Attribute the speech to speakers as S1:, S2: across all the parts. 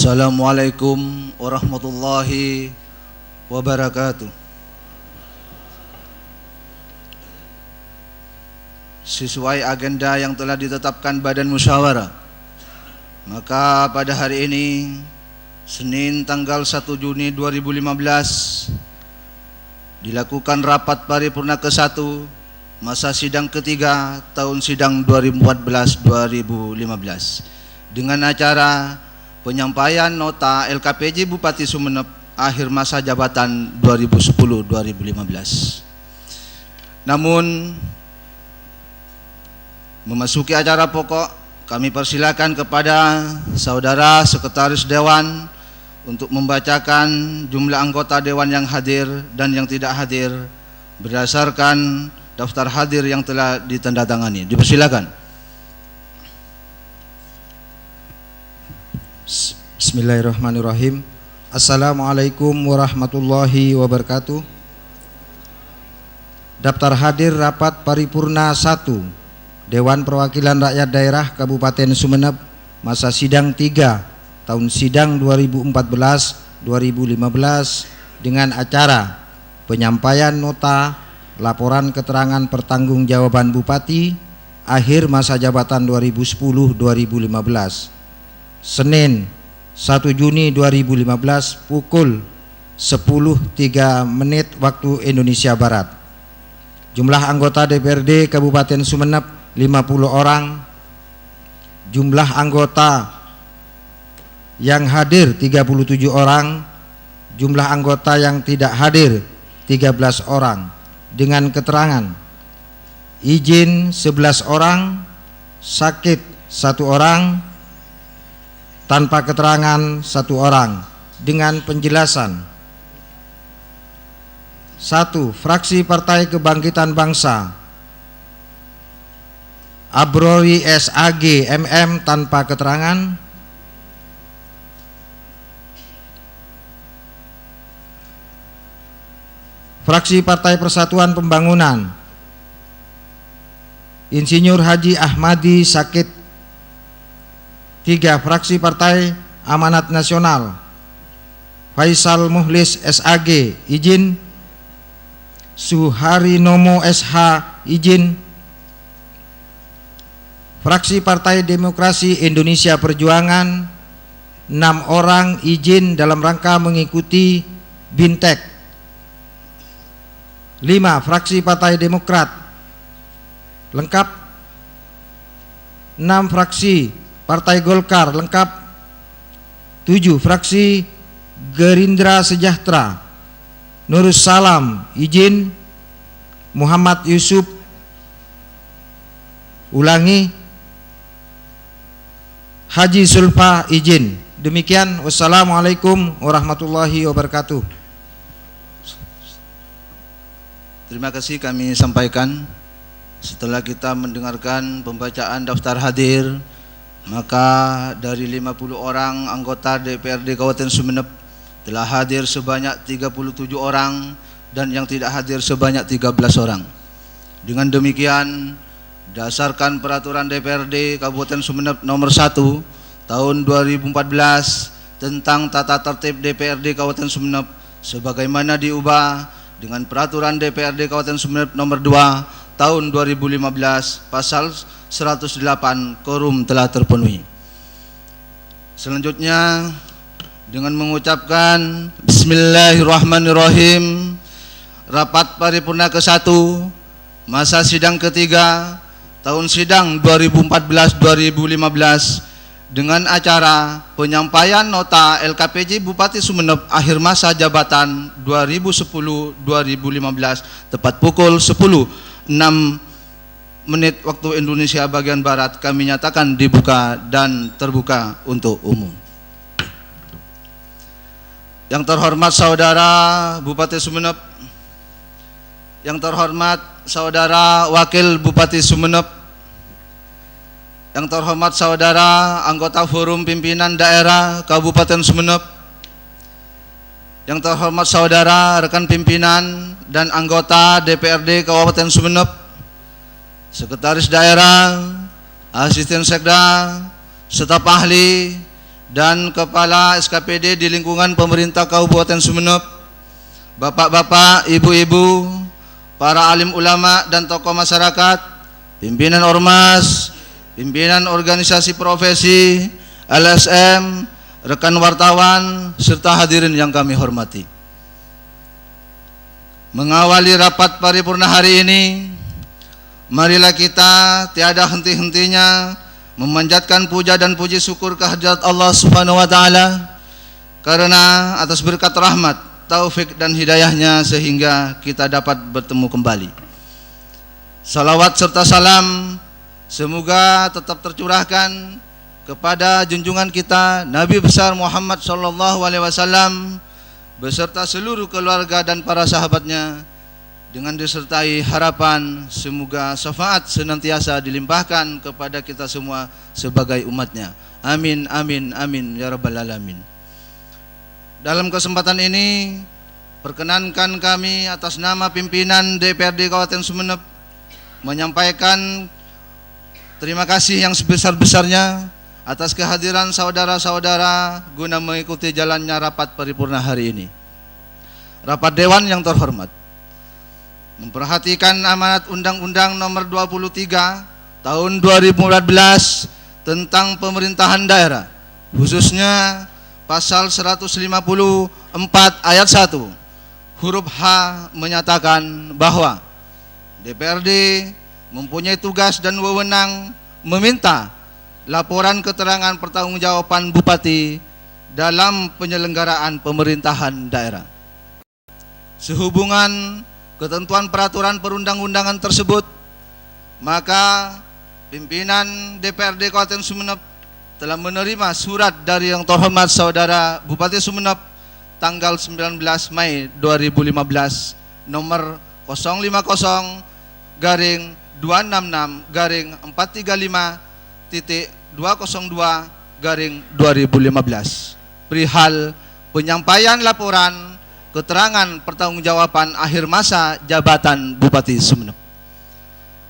S1: Assalamualaikum warahmatullahi wabarakatuh. Sesuai agenda yang telah ditetapkan Badan Musyawarah, maka pada hari ini Senin tanggal 1 Juni 2015 dilakukan rapat paripurna ke-1 masa sidang ketiga tahun sidang 2014-2015 dengan acara penyampaian nota LKPJ Bupati Sumeneb akhir masa jabatan 2010-2015. Namun memasuki acara pokok, kami persilakan kepada Saudara Sekretaris Dewan untuk membacakan jumlah anggota Dewan yang hadir dan yang tidak hadir berdasarkan daftar hadir yang telah ditandatangani. Dipersilakan.
S2: Bismillahirrahmanirrahim. Assalamualaikum warahmatullahi wabarakatuh. Daftar hadir rapat paripurna 1 Dewan Perwakilan Rakyat Daerah Kabupaten Sumeneb masa sidang 3 tahun sidang 2014-2015 dengan acara penyampaian nota laporan keterangan pertanggungjawaban Bupati akhir masa jabatan 2010-2015 Senin 1 Juni 2015 pukul 10.03 waktu Indonesia Barat. Jumlah anggota DPRD Kabupaten Sumeneb 50 orang. Jumlah anggota yang hadir 37 orang. Jumlah anggota yang tidak hadir 13 orang. Dengan keterangan izin 11 orang, sakit 1 orang, tanpa keterangan 1 orang. Dengan penjelasan: 1. Fraksi Partai Kebangkitan Bangsa Abrori SAG MM tanpa keterangan. Fraksi Partai Persatuan Pembangunan Insinyur Haji Ahmadi sakit. 3. Fraksi Partai Amanat Nasional Faisal Muhlis SAG izin. Suharinomo SH izin. Fraksi Partai Demokrasi Indonesia Perjuangan 6 orang izin dalam rangka mengikuti Bintek. 5. Fraksi Partai Demokrat lengkap. 6 fraksi Partai Golkar lengkap. 7. Fraksi Gerindra Sejahtera Nurus Salam izin. Muhammad Yusuf Haji Sulfa izin. Demikian, wassalamualaikum warahmatullahi wabarakatuh.
S1: Terima kasih kami sampaikan. Setelah kita mendengarkan pembacaan daftar hadir, maka dari 50 orang anggota DPRD Kabupaten Sumeneb telah hadir sebanyak 37 orang dan yang tidak hadir sebanyak 13 orang. Dengan demikian, berdasarkan peraturan DPRD Kabupaten Sumeneb nomor 1 tahun 2014 tentang tata tertib DPRD Kabupaten Sumeneb sebagaimana diubah dengan peraturan DPRD Kabupaten Sumeneb nomor 2 tahun 2015 pasal 108 quorum telah terpenuhi. Selanjutnya dengan mengucapkan Bismillahirrahmanirrahim, rapat paripurna ke-1 masa sidang ketiga tahun sidang 2014-2015 dengan acara penyampaian nota LKPJ Bupati Sumeneb akhir masa jabatan 2010-2015 tepat pukul 10.06 waktu Indonesia bagian Barat kami nyatakan dibuka dan terbuka untuk umum. Yang terhormat Saudara Bupati Sumeneb, yang terhormat Saudara Wakil Bupati Sumeneb, yang terhormat Saudara anggota Forum Pimpinan Daerah Kabupaten Sumeneb, yang terhormat Saudara rekan pimpinan dan anggota DPRD Kabupaten Sumeneb, Sekretaris Daerah, Asisten Sekda, staf ahli, dan Kepala SKPD di lingkungan pemerintah Kabupaten Sumeneb, bapak-bapak, ibu-ibu, para alim ulama dan tokoh masyarakat, pimpinan ormas, pimpinan organisasi profesi, LSM, rekan wartawan, serta hadirin yang kami hormati. Mengawali rapat paripurna hari ini, marilah kita tiada henti-hentinya memanjatkan puja dan puji syukur kehadirat Allah Subhanahu wa taala karena atas berkat rahmat, taufik dan hidayahnya sehingga kita dapat bertemu kembali. Salawat serta salam semoga tetap tercurahkan kepada junjungan kita Nabi besar Muhammad sallallahu alaihi wasallam beserta seluruh keluarga dan para sahabatnya, dengan disertai harapan semoga syafaat senantiasa dilimpahkan kepada kita semua sebagai umatnya. Amin, amin, amin ya rabbal alamin. Dalam kesempatan ini, perkenankan kami atas nama pimpinan DPRD Kabupaten Sumeneb menyampaikan terima kasih yang sebesar-besarnya atas kehadiran saudara-saudara guna mengikuti jalannya rapat paripurna hari ini. Rapat Dewan yang terhormat, memperhatikan amanat Undang-Undang Nomor 23 Tahun 2014 tentang pemerintahan daerah, khususnya Pasal 154 ayat 1 huruf H menyatakan bahwa DPRD mempunyai tugas dan wewenang meminta laporan keterangan pertanggungjawaban Bupati dalam penyelenggaraan pemerintahan daerah. Sehubungan ketentuan peraturan perundang-undangan tersebut, maka pimpinan DPRD Kabupaten Sumeneb telah menerima surat dari yang terhormat Saudara Bupati Sumeneb tanggal 19 Mei 2015 nomor 050-435-435.202/2015 perihal penyampaian laporan keterangan pertanggungjawaban akhir masa jabatan Bupati Sumeneb.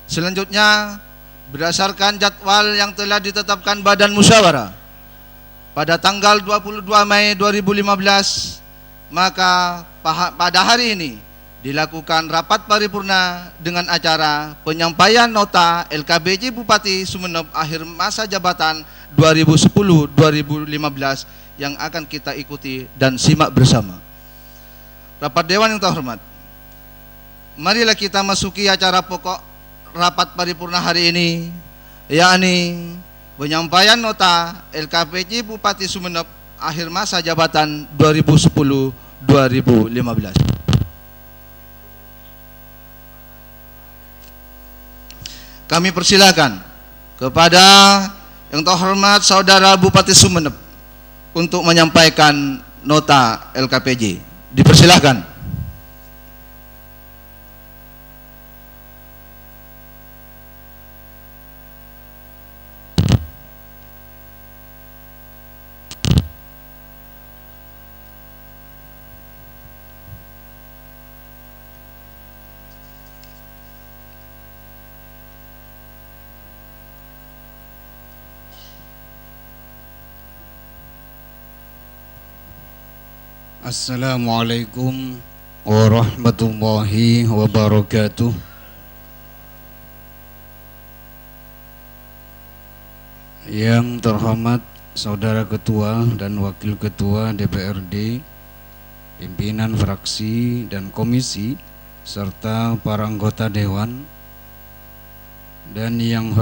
S1: Selanjutnya, berdasarkan jadwal yang telah ditetapkan Badan Musyawarah pada tanggal 22 Mei 2015, maka pada hari ini dilakukan rapat paripurna dengan acara penyampaian nota LKBJ Bupati Sumeneb akhir masa jabatan 2010-2015 yang akan kita ikuti dan simak bersama. Rapat Dewan yang terhormat, marilah kita masuki acara pokok rapat paripurna hari ini, yakni penyampaian nota LKPJ Bupati Sumeneb akhir masa jabatan 2010-2015. Kami persilakan kepada yang terhormat Saudara Bupati Sumeneb untuk menyampaikan nota LKPJ. Dipersilakan.
S2: Assalamualaikum warahmatullahi wabarakatuh. Yang terhormat Saudara Ketua dan Wakil Ketua DPRD, pimpinan fraksi dan komisi, serta para anggota Dewan, dan yang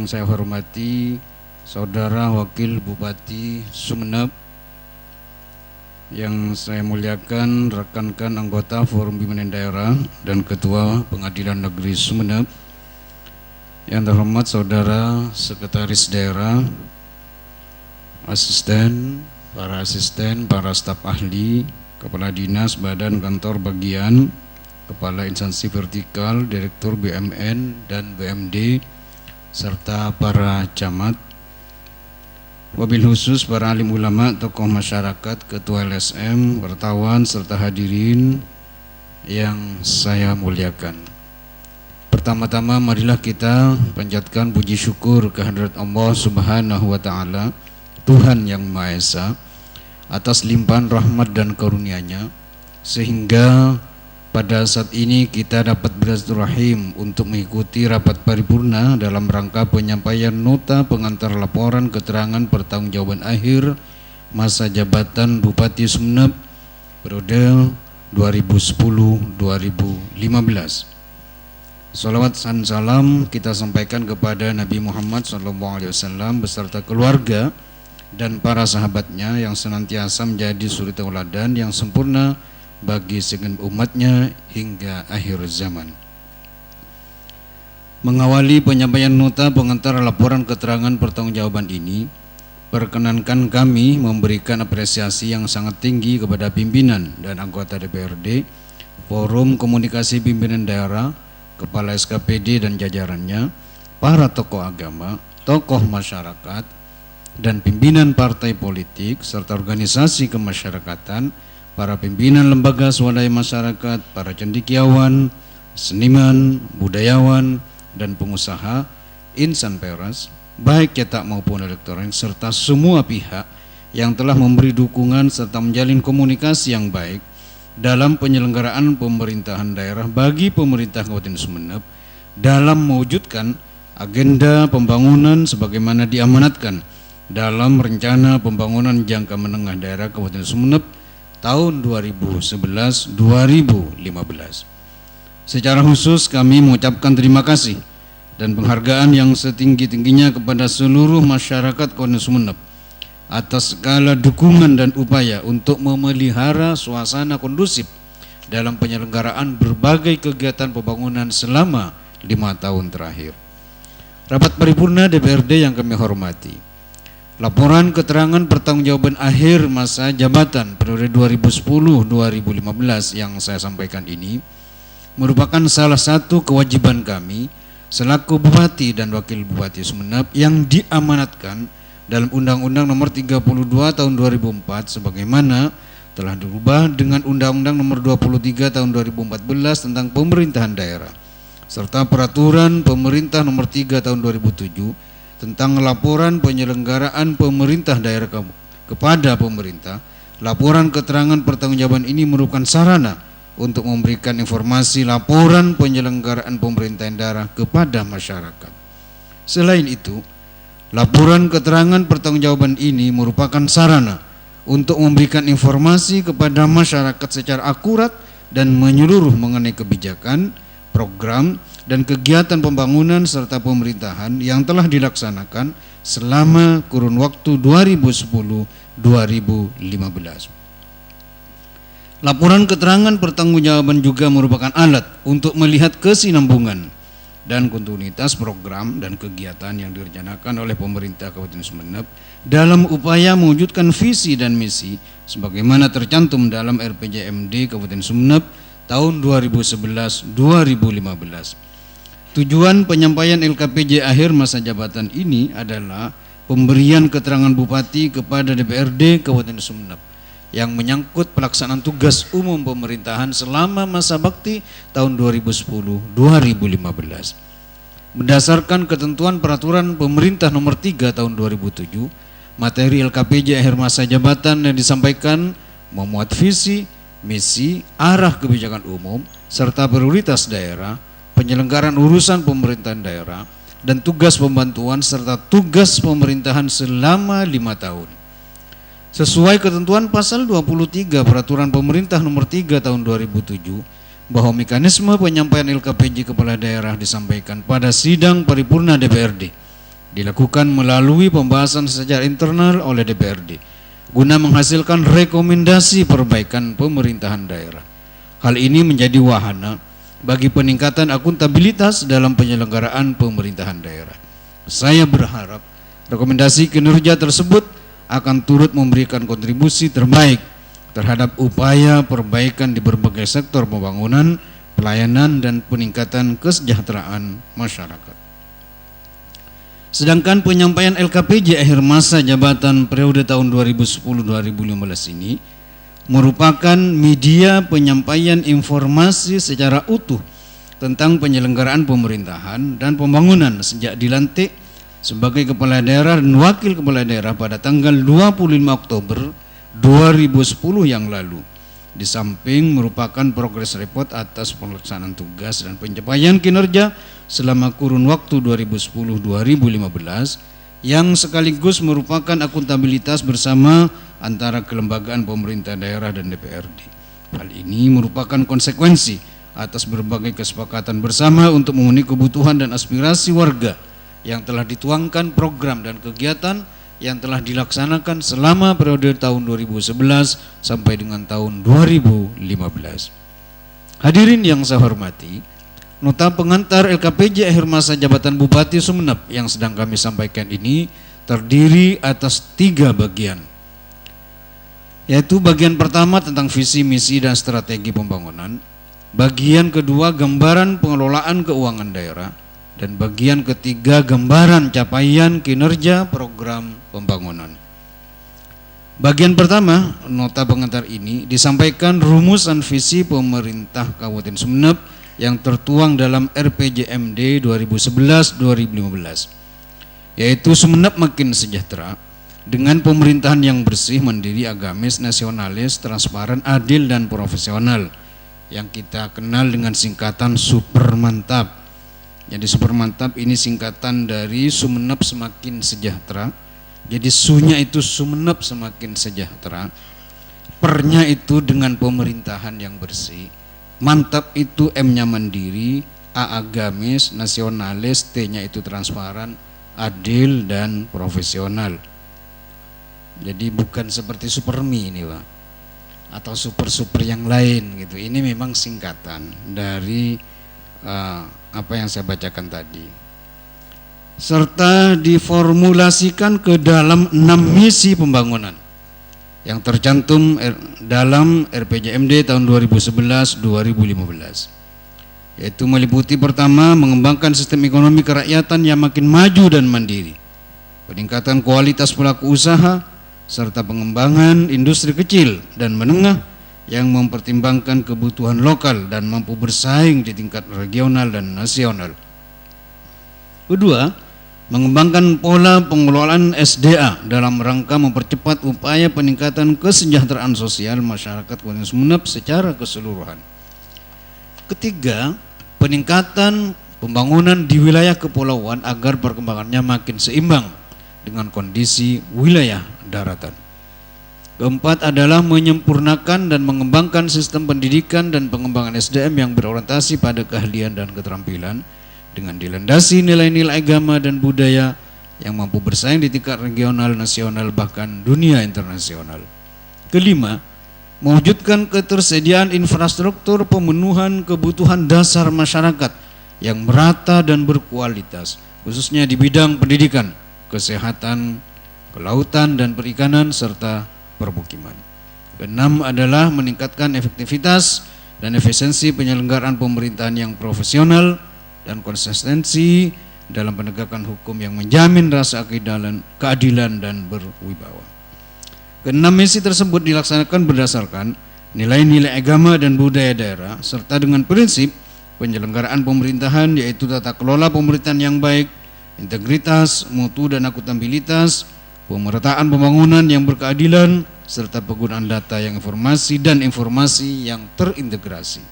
S2: saya hormati Saudara Wakil Bupati Sumeneb, yang saya muliakan rekan-rekan anggota Forum Pimpinan Daerah dan Ketua Pengadilan Negeri Sumeneb, yang terhormat Saudara Sekretaris Daerah, asisten, para staf ahli, kepala dinas, badan, kantor, bagian, kepala instansi vertikal, direktur BUMN dan BUMD, serta para camat, wabil khusus para alim ulama, tokoh masyarakat, ketua LSM, wartawan, serta hadirin yang saya muliakan. Pertama-tama marilah kita panjatkan puji syukur kehadirat Allah Subhanahu wa taala Tuhan Yang Maha Esa atas limpahan rahmat dan karunia-Nya, sehingga pada saat ini kita dapat bersilaturahim untuk mengikuti rapat paripurna dalam rangka penyampaian nota pengantar laporan keterangan pertanggungjawaban akhir masa jabatan Bupati Sumeneb periode 2010-2015. Salawat dan salam kita sampaikan kepada Nabi Muhammad SAW beserta keluarga dan para sahabatnya yang senantiasa menjadi suri tauladan yang sempurna bagi segenap umatnya hingga akhir zaman. Mengawali penyampaian nota pengantar laporan keterangan pertanggungjawaban ini, perkenankan kami memberikan apresiasi yang sangat tinggi kepada pimpinan dan anggota DPRD, Forum Komunikasi Pimpinan Daerah, Kepala SKPD dan jajarannya, para tokoh agama, tokoh masyarakat, dan pimpinan partai politik serta organisasi kemasyarakatan, para pimpinan lembaga swadaya masyarakat, para cendekiawan, seniman, budayawan, dan pengusaha, insan pers, baik cetak maupun elektronik, serta semua pihak yang telah memberi dukungan serta menjalin komunikasi yang baik dalam penyelenggaraan pemerintahan daerah bagi pemerintah Kabupaten Sumeneb dalam mewujudkan agenda pembangunan sebagaimana diamanatkan dalam rencana pembangunan jangka menengah daerah Kabupaten Sumeneb tahun 2011-2015. Secara khusus kami mengucapkan terima kasih dan penghargaan yang setinggi-tingginya kepada seluruh masyarakat Kabupaten Sumeneb atas segala dukungan dan upaya untuk memelihara suasana kondusif dalam penyelenggaraan berbagai kegiatan pembangunan selama 5 tahun terakhir. Rapat paripurna DPRD yang kami hormati, laporan keterangan pertanggungjawaban akhir masa jabatan periode 2010-2015 yang saya sampaikan ini merupakan salah satu kewajiban kami selaku Bupati dan Wakil Bupati Sumeneb yang diamanatkan dalam Undang-Undang Nomor 32 Tahun 2004 sebagaimana telah dirubah dengan Undang-Undang Nomor 23 Tahun 2014 tentang pemerintahan daerah serta Peraturan Pemerintah Nomor 3 Tahun 2007 tentang laporan penyelenggaraan pemerintah daerah kepada pemerintah. Laporan keterangan pertanggungjawaban ini merupakan sarana untuk memberikan informasi laporan penyelenggaraan pemerintahan daerah kepada masyarakat. Selain itu, laporan keterangan pertanggungjawaban ini merupakan sarana untuk memberikan informasi kepada masyarakat secara akurat dan menyeluruh mengenai kebijakan, program, dan kegiatan pembangunan serta pemerintahan yang telah dilaksanakan selama kurun waktu 2010-2015. Laporan keterangan pertanggungjawaban juga merupakan alat untuk melihat kesinambungan dan kontinuitas program dan kegiatan yang direncanakan oleh pemerintah Kabupaten Sumeneb dalam upaya mewujudkan visi dan misi sebagaimana tercantum dalam RPJMD Kabupaten Sumeneb tahun 2011-2015. Tujuan penyampaian LKPJ akhir masa jabatan ini adalah pemberian keterangan Bupati kepada DPRD Kabupaten Sumeneb yang menyangkut pelaksanaan tugas umum pemerintahan selama masa bakti tahun 2010-2015. Berdasarkan ketentuan Peraturan Pemerintah Nomor 3 Tahun 2007, materi LKPJ akhir masa jabatan yang disampaikan memuat visi, misi, arah kebijakan umum, serta prioritas daerah, penyelenggaraan urusan pemerintahan daerah, dan tugas pembantuan serta tugas pemerintahan selama 5 tahun. Sesuai ketentuan pasal 23 Peraturan Pemerintah Nomor 3 Tahun 2007 bahwa mekanisme penyampaian LKPJ kepala daerah disampaikan pada sidang paripurna DPRD dilakukan melalui pembahasan secara internal oleh DPRD guna menghasilkan rekomendasi perbaikan pemerintahan daerah. Hal ini menjadi wahana bagi peningkatan akuntabilitas dalam penyelenggaraan pemerintahan daerah. Saya berharap rekomendasi kinerja tersebut akan turut memberikan kontribusi terbaik terhadap upaya perbaikan di berbagai sektor pembangunan, pelayanan, dan peningkatan kesejahteraan masyarakat. Sedangkan penyampaian LKPJ akhir masa jabatan periode tahun 2010-2015 ini merupakan media penyampaian informasi secara utuh tentang penyelenggaraan pemerintahan dan pembangunan sejak dilantik sebagai kepala daerah dan wakil kepala daerah pada tanggal 25 Oktober 2010 yang lalu. Di samping merupakan progress report atas pelaksanaan tugas dan pencapaian kinerja selama kurun waktu 2010-2015 yang sekaligus merupakan akuntabilitas bersama antara kelembagaan pemerintah daerah dan DPRD. Hal ini merupakan konsekuensi atas berbagai kesepakatan bersama untuk memenuhi kebutuhan dan aspirasi warga yang telah dituangkan program dan kegiatan yang telah dilaksanakan selama periode tahun 2011 sampai dengan tahun 2015. Hadirin yang saya hormati, nota pengantar LKPJ akhir masa jabatan Bupati Sumeneb yang sedang kami sampaikan ini terdiri atas 3 bagian, yaitu bagian pertama tentang visi, misi, dan strategi pembangunan, bagian kedua gambaran pengelolaan keuangan daerah, dan bagian ketiga gambaran capaian kinerja program pembangunan. Bagian pertama, nota pengantar ini disampaikan rumusan visi pemerintah Kabupaten Sumeneb yang tertuang dalam RPJMD 2011-2015, yaitu Sumeneb makin sejahtera dengan pemerintahan yang bersih, mandiri, agamis, nasionalis, transparan, adil, dan profesional, yang kita kenal dengan singkatan Super Mantap. Jadi Super Mantap ini singkatan dari Sumeneb semakin sejahtera. Jadi Su-nya itu Sumeneb semakin sejahtera, Per-nya itu dengan pemerintahan yang bersih, Mantap itu M-nya mandiri, A agamis, nasionalis, T-nya itu transparan, adil, dan profesional. Jadi bukan seperti Supermi ini Pak, atau super-super yang lain gitu. Ini memang singkatan dari apa yang saya bacakan tadi, serta diformulasikan ke dalam 6 misi pembangunan yang tercantum dalam RPJMD tahun 2011-2015, yaitu meliputi pertama, mengembangkan sistem ekonomi kerakyatan yang makin maju dan mandiri, peningkatan kualitas pelaku usaha, serta pengembangan industri kecil dan menengah yang mempertimbangkan kebutuhan lokal dan mampu bersaing di tingkat regional dan nasional. Kedua, mengembangkan pola pengelolaan SDA dalam rangka mempercepat upaya peningkatan kesejahteraan sosial masyarakat Kabupaten Sumeneb secara keseluruhan. Ketiga, peningkatan pembangunan di wilayah kepulauan agar perkembangannya makin seimbang dengan kondisi wilayah daratan. Keempat adalah menyempurnakan dan mengembangkan sistem pendidikan dan pengembangan SDM yang berorientasi pada keahlian dan keterampilan dengan dilandasi nilai-nilai agama dan budaya yang mampu bersaing di tingkat regional, nasional, bahkan dunia internasional. Kelima, mewujudkan ketersediaan infrastruktur pemenuhan kebutuhan dasar masyarakat yang merata dan berkualitas, khususnya di bidang pendidikan, kesehatan, kelautan dan perikanan, serta permukiman. Keenam adalah meningkatkan efektivitas dan efisiensi penyelenggaraan pemerintahan yang profesional dan konsistensi dalam penegakan hukum yang menjamin rasa keadilan dan berwibawa. Keenam misi tersebut dilaksanakan berdasarkan nilai-nilai agama dan budaya daerah serta dengan prinsip penyelenggaraan pemerintahan, yaitu tata kelola pemerintahan yang baik, integritas, mutu dan akuntabilitas, pemerataan pembangunan yang berkeadilan, serta penggunaan data yang informasi yang terintegrasi.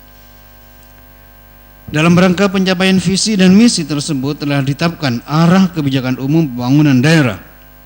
S2: Dalam rangka pencapaian visi dan misi tersebut telah ditetapkan arah kebijakan umum pembangunan daerah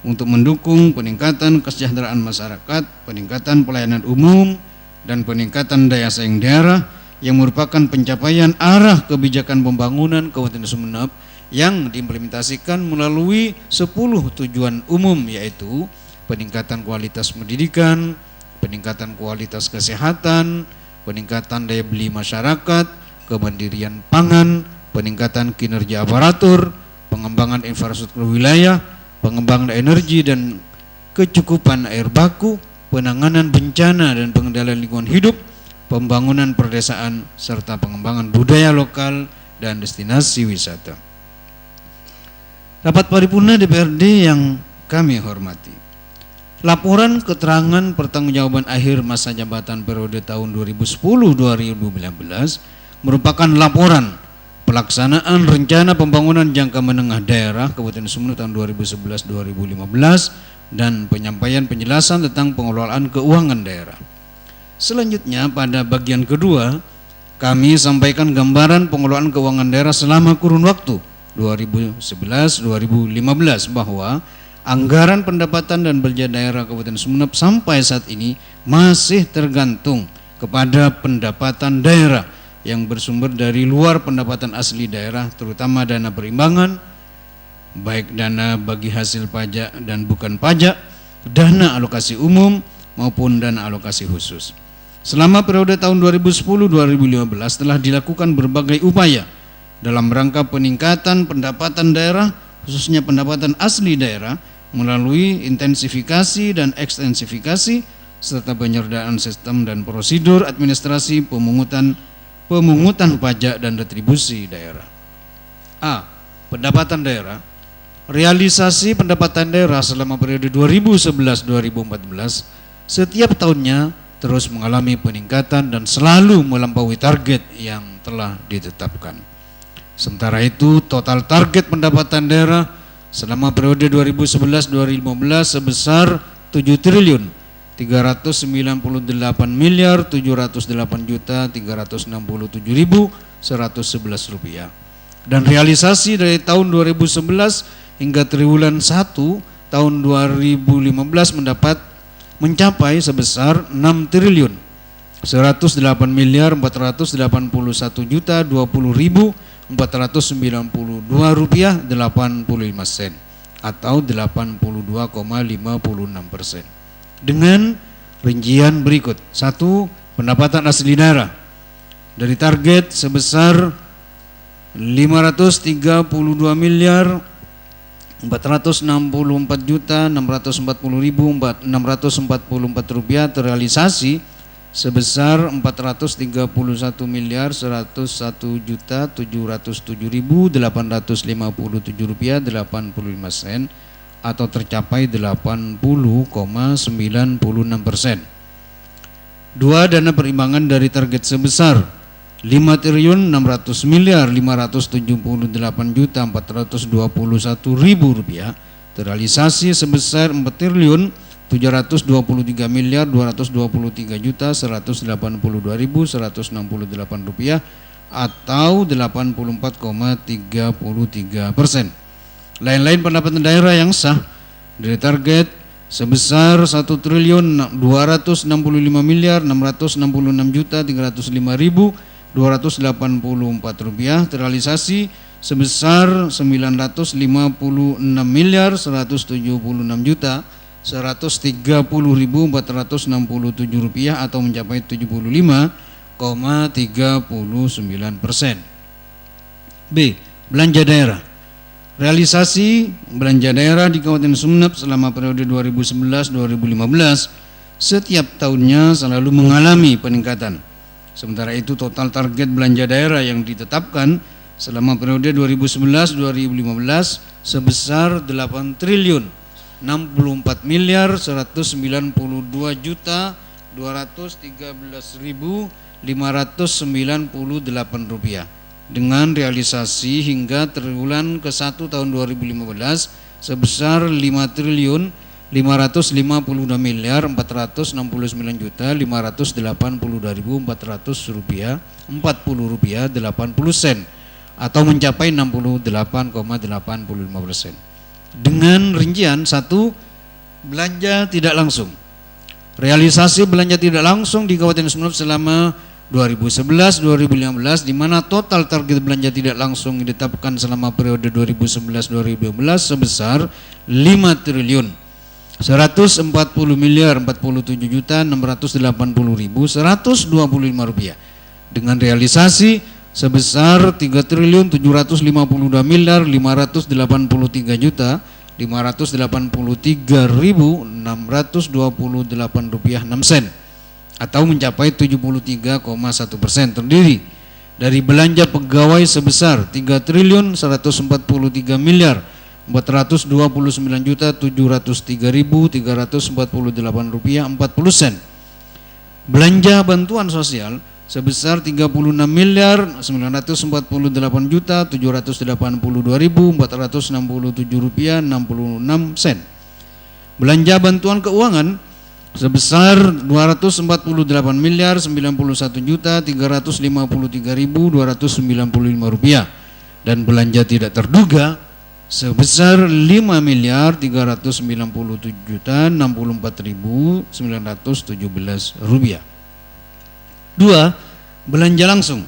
S2: untuk mendukung peningkatan kesejahteraan masyarakat, peningkatan pelayanan umum, dan peningkatan daya saing daerah yang merupakan pencapaian arah kebijakan pembangunan Kabupaten Sumeneb yang diimplementasikan melalui 10 tujuan umum, yaitu peningkatan kualitas pendidikan, peningkatan kualitas kesehatan, peningkatan daya beli masyarakat, kemandirian pangan, peningkatan kinerja aparatur, pengembangan infrastruktur wilayah, pengembangan energi dan kecukupan air baku, penanganan bencana dan pengendalian lingkungan hidup, pembangunan perdesaan, serta pengembangan budaya lokal dan destinasi wisata. Rapat paripurna DPRD yang kami hormati, laporan keterangan pertanggungjawaban akhir masa jabatan periode tahun 2010-2019 merupakan laporan pelaksanaan rencana pembangunan jangka menengah daerah Kabupaten Sumeneb tahun 2011-2015 dan penyampaian penjelasan tentang pengelolaan keuangan daerah. Selanjutnya pada bagian kedua kami sampaikan gambaran pengelolaan keuangan daerah selama kurun waktu 2011-2015 bahwa anggaran pendapatan dan belanja daerah Kabupaten Sumeneb sampai saat ini masih tergantung kepada pendapatan daerah yang bersumber dari luar pendapatan asli daerah, terutama dana perimbangan, baik dana bagi hasil pajak dan bukan pajak, dana alokasi umum maupun dana alokasi khusus. Selama periode tahun 2010-2015 telah dilakukan berbagai upaya dalam rangka peningkatan pendapatan daerah, khususnya pendapatan asli daerah, melalui intensifikasi dan ekstensifikasi serta penyertaan sistem dan prosedur administrasi pemungutan pajak dan retribusi daerah. A. Pendapatan daerah. Realisasi pendapatan daerah selama periode 2011-2014 setiap tahunnya terus mengalami peningkatan dan selalu melampaui target yang telah ditetapkan. Sementara itu, total target pendapatan daerah selama periode 2011-2015 sebesar 7 triliun 398 miliar 708 juta 367.111 rupiah, dan realisasi dari tahun 2011 hingga triwulan 1 tahun 2015 mencapai sebesar 6 triliun 108 miliar 481 juta 20.492 rupiah 85 sen atau 82,56%. Dengan rincian berikut. 1. Pendapatan asli daerah dari target sebesar 532 miliar 464 juta 644 rupiah, terrealisasi sebesar 431 miliar 101 juta 707.857 rupiah 85 sen atau tercapai 80,96%. 2. Dana perimbangan dari target sebesar 5 triliun 600 miliar 578 juta 421.000 rupiah, terrealisasi sebesar 4 triliun 723 miliar 223 juta 182.168 rupiah atau 84,33%. Lain-lain pendapatan daerah yang sah dari target sebesar 1 triliun 265 miliar 666 juta 305.284 rupiah, terrealisasi sebesar 956 miliar 176 juta 130.467 rupiah atau mencapai 75,39%. B. Belanja daerah. Realisasi belanja daerah di Kabupaten Sumeneb selama periode 2011-2015 setiap tahunnya selalu mengalami peningkatan. Sementara itu total target belanja daerah yang ditetapkan selama periode 2011-2015 sebesar 8 triliun 64 miliar 192 juta 213.598 rupiah, dengan realisasi hingga triwulan ke-1 tahun 2015 sebesar 5 triliun 556 miliar 469 juta 582.400 rupiah 40 sen atau mencapai 68,85%. Dengan rincian 1. Belanja tidak langsung. Realisasi belanja tidak langsung di Kabupaten Sumeneb selama 2011-2015 di mana total target belanja tidak langsung ditetapkan selama periode 2011-2015 sebesar 5 triliun 140 miliar 47 juta 680.125 rupiah dengan realisasi sebesar 3 triliun 752 miliar 583 juta 583.628 rupiah 6 sen atau mencapai 73,1%, terdiri dari belanja pegawai sebesar 3 triliun 143 miliar 429 juta 703.348 rupiah 40 sen. Belanja bantuan sosial sebesar 36.948.782.467 rupiah 66 sen. Belanja bantuan keuangan sebesar 241.091.353.295 rupiah, dan belanja tidak terduga sebesar 5.397.064.917 rupiah. 2. Belanja langsung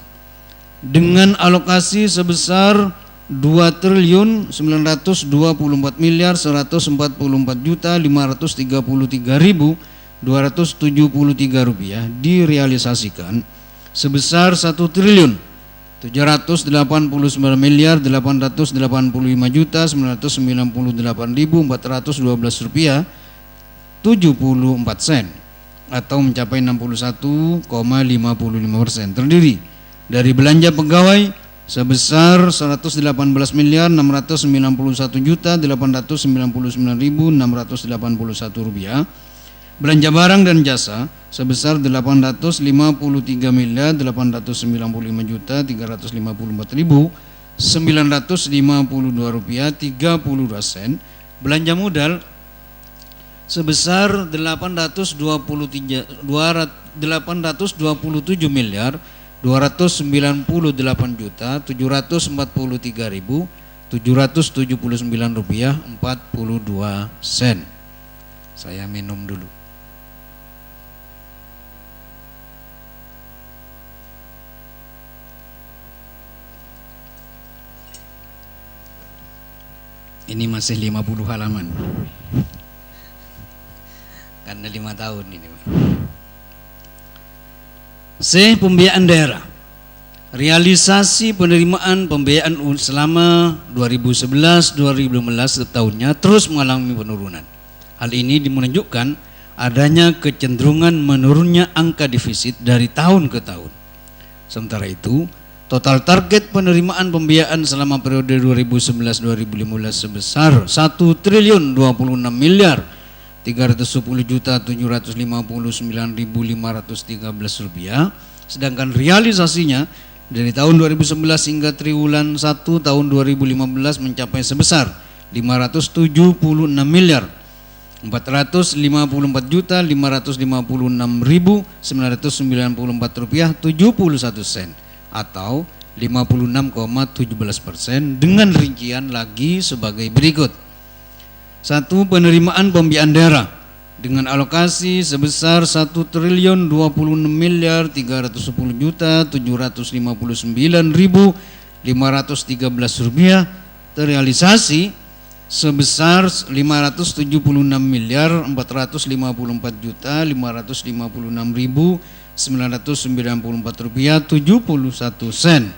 S2: dengan alokasi sebesar 2.924.144.533.273 rupiah direalisasikan sebesar 1.789.885.998.412 rupiah 74 sen atau mencapai 61,55%. Terdiri dari belanja pegawai sebesar 118.991.899.681 rupiah, belanja barang dan jasa sebesar 855.354.952 rupiah 32 sen, belanja modal sebesar 827.248.743.779 rupiah 42 sen. Saya minum dulu. Ini masih 50 halaman. Karena 5 tahun ini, Pak. C. Pembiayaan daerah. Realisasi penerimaan pembiayaan selama 2011-2015 setiap tahunnya terus mengalami penurunan. Hal ini menunjukkan adanya kecenderungan menurunnya angka defisit dari tahun ke tahun. Sementara itu, total target penerimaan pembiayaan selama periode 2011-2015 sebesar 1.210.310.759.513 rupiah, sedangkan realisasinya dari tahun 2011 hingga triwulan 1 tahun 2015 mencapai sebesar 574.556.994 rupiah 71 sen atau 56,17%, dengan rincian lagi sebagai berikut. 1. Penerimaan pembiayaan daerah dengan alokasi sebesar 1.210.359.513 rupiah terrealisasi sebesar 574.556.994 rupiah 71 sen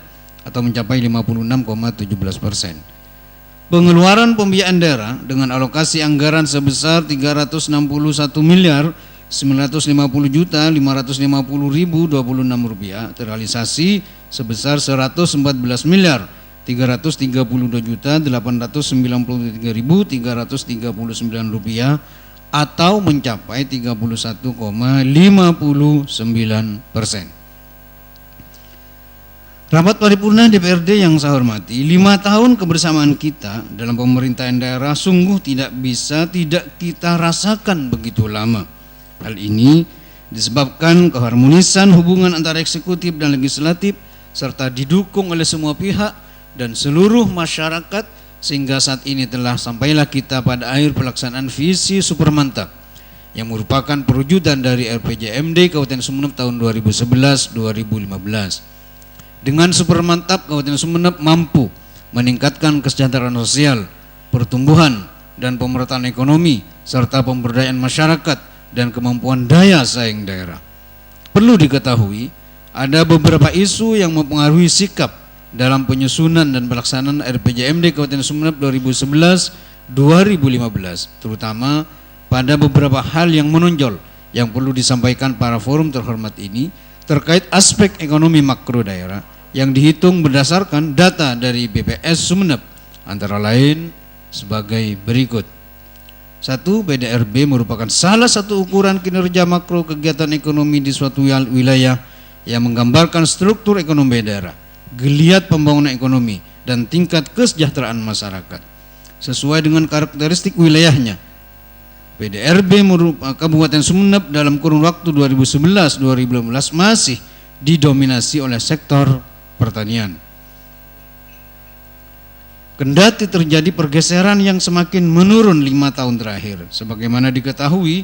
S2: atau mencapai 56,17%. Pengeluaran pembiayaan daerah dengan alokasi anggaran sebesar 360.950.550.026 rupiah terrealisasi sebesar 114.342.893.339 rupiah atau mencapai 31,59%. Rapat paripurna DPRD yang saya hormati, 5 tahun kebersamaan kita dalam pemerintahan daerah sungguh tidak bisa tidak kita rasakan begitu lama. Hal ini disebabkan keharmonisan hubungan antara eksekutif dan legislatif serta didukung oleh semua pihak dan seluruh masyarakat, sehingga saat ini telah sampailah kita pada akhir pelaksanaan visi super mantap yang merupakan perwujudan dari RPJMD Kabupaten Sumeneb tahun 2011-2015. Dengan super mantap, Kabupaten Sumeneb mampu meningkatkan kesejahteraan sosial, pertumbuhan dan pemerataan ekonomi serta pemberdayaan masyarakat dan kemampuan daya saing daerah. Perlu diketahui, ada beberapa isu yang mempengaruhi sikap dalam penyusunan dan pelaksanaan RPJMD Kabupaten Sumeneb 2011-2015, terutama pada beberapa hal yang menonjol yang perlu disampaikan para forum terhormat ini terkait aspek ekonomi makro daerah yang dihitung berdasarkan data dari BPS Sumeneb, antara lain sebagai berikut. 1. PDRB merupakan salah satu ukuran kinerja makro kegiatan ekonomi di suatu wilayah yang menggambarkan struktur ekonomi daerah, geliat pembangunan ekonomi, dan tingkat kesejahteraan masyarakat. Sesuai dengan karakteristik wilayahnya, PDRB Kabupaten Sumeneb dalam kurun waktu 2011-2015 masih didominasi oleh sektor pertanian. Kendati terjadi pergeseran yang semakin menurun 5 tahun terakhir, sebagaimana diketahui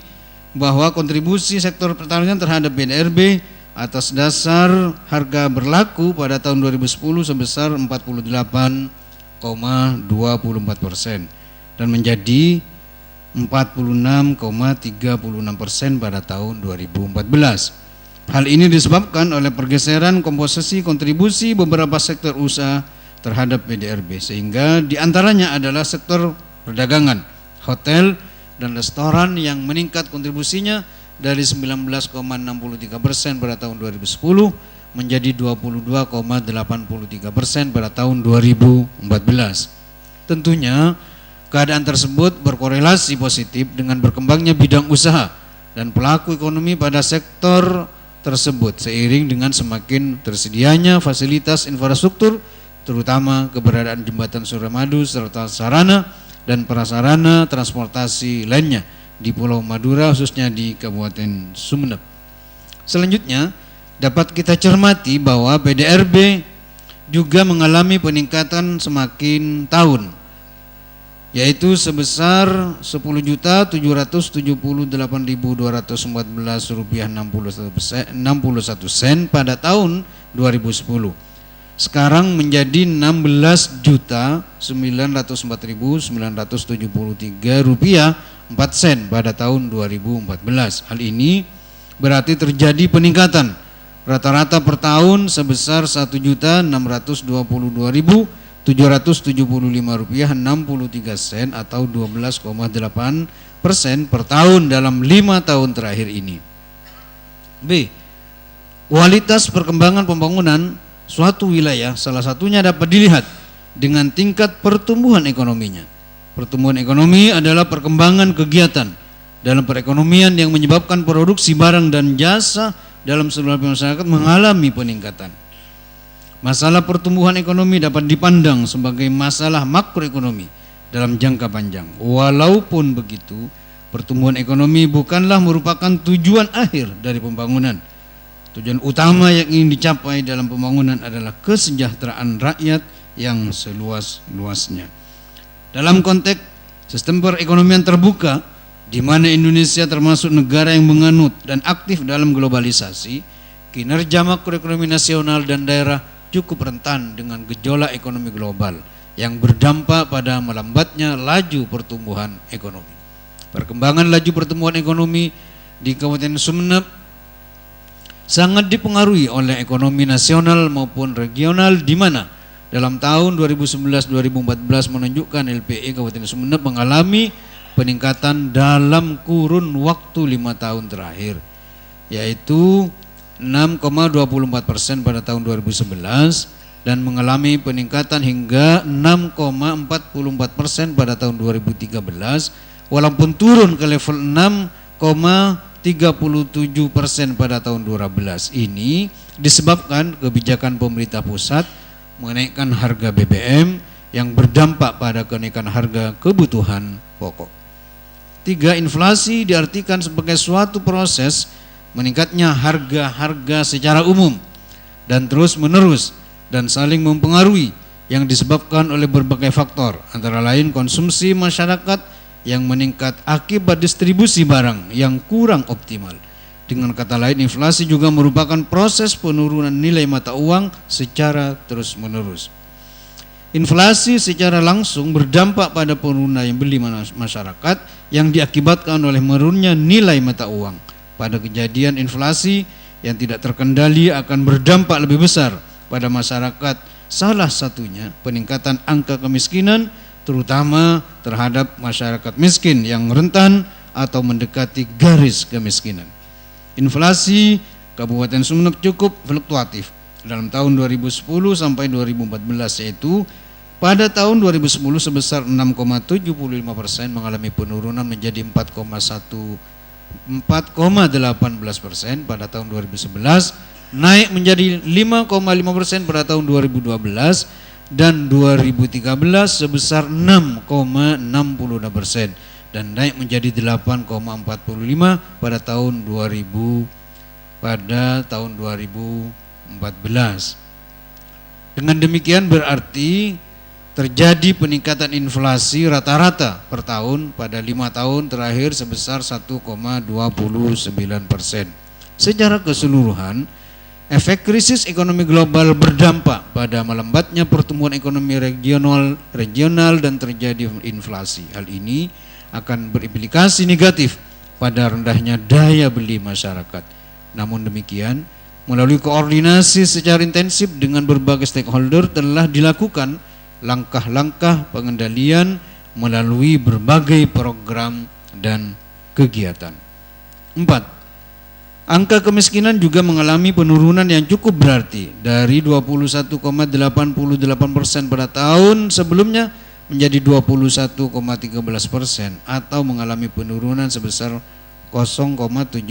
S2: bahwa kontribusi sektor pertanian terhadap PDRB atas dasar harga berlaku pada tahun 2010 sebesar 48,24% dan menjadi 46,36% pada tahun 2014. Hal ini disebabkan oleh pergeseran komposisi kontribusi beberapa sektor usaha terhadap PDRB, sehingga diantaranya adalah sektor perdagangan, hotel, dan restoran yang meningkat kontribusinya dari 19,63% pada tahun 2010 menjadi 22,83% pada tahun 2014. Tentunya keadaan tersebut berkorelasi positif dengan berkembangnya bidang usaha dan pelaku ekonomi pada sektor tersebut seiring dengan semakin tersedianya fasilitas infrastruktur, terutama keberadaan jembatan Suramadu serta sarana dan prasarana transportasi lainnya di Pulau Madura, khususnya di Kabupaten Sumeneb. Selanjutnya dapat kita cermati bahwa PDRB juga mengalami peningkatan semakin tahun, yaitu sebesar Rp10.078.214,61 pada tahun 2010. Sekarang menjadi Rp16.904.973,04 pada tahun 2014. Hal ini berarti terjadi peningkatan rata-rata per tahun sebesar Rp1.622.775,63 atau 12,8% per tahun dalam 5 tahun terakhir ini. B. Kualitas perkembangan pembangunan suatu wilayah salah satunya dapat dilihat dengan tingkat pertumbuhan ekonominya. Pertumbuhan ekonomi adalah perkembangan kegiatan dalam perekonomian yang menyebabkan produksi barang dan jasa dalam seluruh masyarakat mengalami peningkatan. Masalah pertumbuhan ekonomi dapat dipandang sebagai masalah makroekonomi dalam jangka panjang. Walaupun begitu, pertumbuhan ekonomi bukanlah merupakan tujuan akhir dari pembangunan. Tujuan utama yang ingin dicapai dalam pembangunan adalah kesejahteraan rakyat yang seluas-luasnya. Dalam konteks sistem perekonomian terbuka, di mana Indonesia termasuk negara yang menganut dan aktif dalam globalisasi, kinerja makroekonomi nasional dan daerah cukup rentan dengan gejolak ekonomi global yang berdampak pada melambatnya laju pertumbuhan ekonomi. Perkembangan laju pertumbuhan ekonomi di Kabupaten Sumeneb sangat dipengaruhi oleh ekonomi nasional maupun regional, di mana dalam tahun 2011-2014 menunjukkan LPI Kabupaten Sumeneb mengalami peningkatan dalam kurun waktu 5 tahun terakhir, yaitu 6,24% pada tahun 2011 dan mengalami peningkatan hingga 6,44% pada tahun 2013, walaupun turun ke level 6,37% pada tahun 2012. Ini disebabkan kebijakan pemerintah pusat menaikkan harga BBM yang berdampak pada kenaikan harga kebutuhan pokok. 3. Inflasi diartikan sebagai suatu proses meningkatnya harga-harga secara umum dan terus menerus dan saling mempengaruhi yang disebabkan oleh berbagai faktor, antara lain konsumsi masyarakat yang meningkat akibat distribusi barang yang kurang optimal. Dengan kata lain, inflasi juga merupakan proses penurunan nilai mata uang secara terus-menerus. Inflasi secara langsung berdampak pada penurunan daya beli masyarakat yang diakibatkan oleh menurunnya nilai mata uang. Pada kejadian inflasi yang tidak terkendali akan berdampak lebih besar pada masyarakat, salah satunya peningkatan angka kemiskinan, terutama terhadap masyarakat miskin yang rentan atau mendekati garis kemiskinan. Inflasi Kabupaten Sumeneb cukup fluktuatif dalam tahun 2010 sampai 2014, yaitu pada tahun 2010 sebesar 6,75% mengalami penurunan menjadi 4,18% pada tahun 2011 naik menjadi 5,5% pada tahun 2012 dan 2013 sebesar 6,66% dan naik menjadi 8,45 pada tahun 2014. Dengan demikian berarti terjadi peningkatan inflasi rata-rata per tahun pada 5 tahun terakhir sebesar 1,29%. Secara keseluruhan, efek krisis ekonomi global berdampak pada melambatnya pertumbuhan ekonomi regional dan terjadi inflasi. Hal ini akan berimplikasi negatif pada rendahnya daya beli masyarakat. Namun demikian, melalui koordinasi secara intensif dengan berbagai stakeholder telah dilakukan langkah-langkah pengendalian melalui berbagai program dan kegiatan. 4. Angka kemiskinan juga mengalami penurunan yang cukup berarti dari 21,88% pada tahun sebelumnya menjadi 21,13% atau mengalami penurunan sebesar 0,75%.